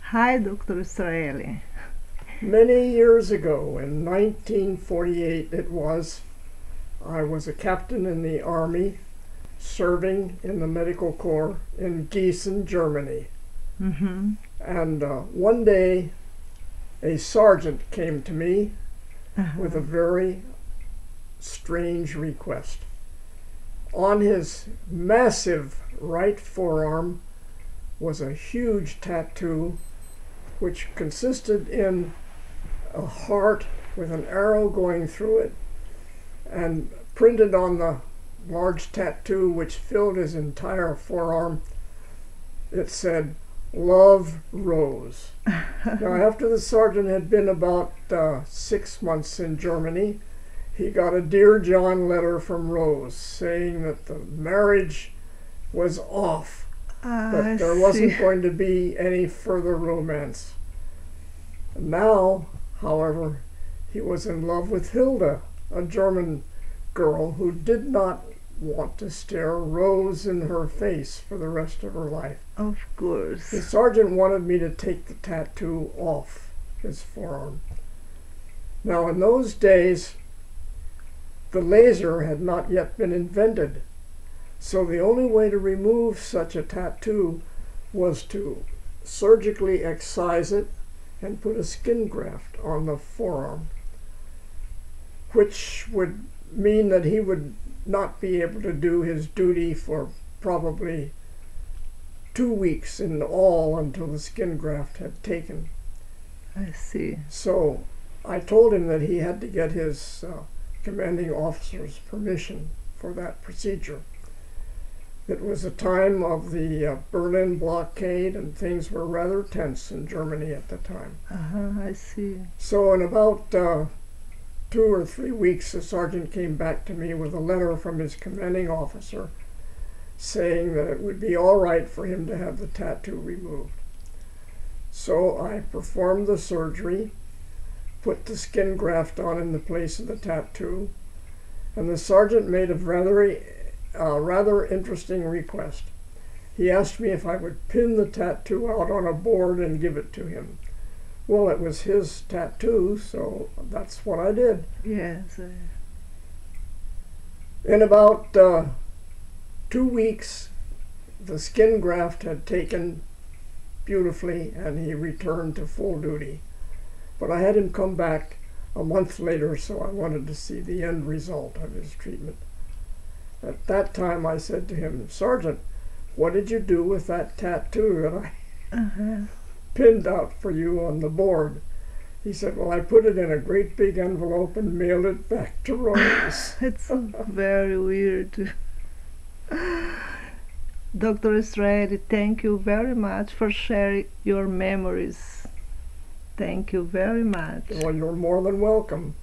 Hi, Dr. Straehley. Many years ago, in 1948 I was a captain in the Army, serving in the medical corps in Gießen, Germany. And one day, a sergeant came to me with a very strange request. On his massive right forearm was a huge tattoo which consisted in a heart with an arrow going through it, and printed on the large tattoo which filled his entire forearm, it said, "Love, Rose." Now, after the sergeant had been about 6 months in Germany, he got a Dear John letter from Rose saying that the marriage was off, but there wasn't going to be any further romance. Now, however, he was in love with Hilda, a German girl who did not want to stare Rose in her face for the rest of her life. Of course. The sergeant wanted me to take the tattoo off his forearm. Now, in those days, the laser had not yet been invented, so the only way to remove such a tattoo was to surgically excise it and put a skin graft on the forearm, which would mean that he would not be able to do his duty for probably 2 weeks in all until the skin graft had taken. I see. So I told him that he had to get his commanding officer's permission for that procedure. It was a time of the Berlin blockade, and things were rather tense in Germany at the time. I see. So in about 2 or 3 weeks, the sergeant came back to me with a letter from his commanding officer saying that it would be all right for him to have the tattoo removed. So I performed the surgery, put the skin graft on in the place of the tattoo, and the sergeant made a rather interesting request. He asked me if I would pin the tattoo out on a board and give it to him. Well, it was his tattoo, so that's what I did. Yes. In about 2 weeks, the skin graft had taken beautifully, and he returned to full duty. But I had him come back a month later, so I wanted to see the end result of his treatment. At that time, I said to him, "Sergeant, what did you do with that tattoo that I pinned out for you on the board?" He said, "Well, I put it in a great big envelope and mailed it back to Rose." It's very weird. Dr. Straehley, thank you very much for sharing your memories. Thank you very much. Well, you're more than welcome.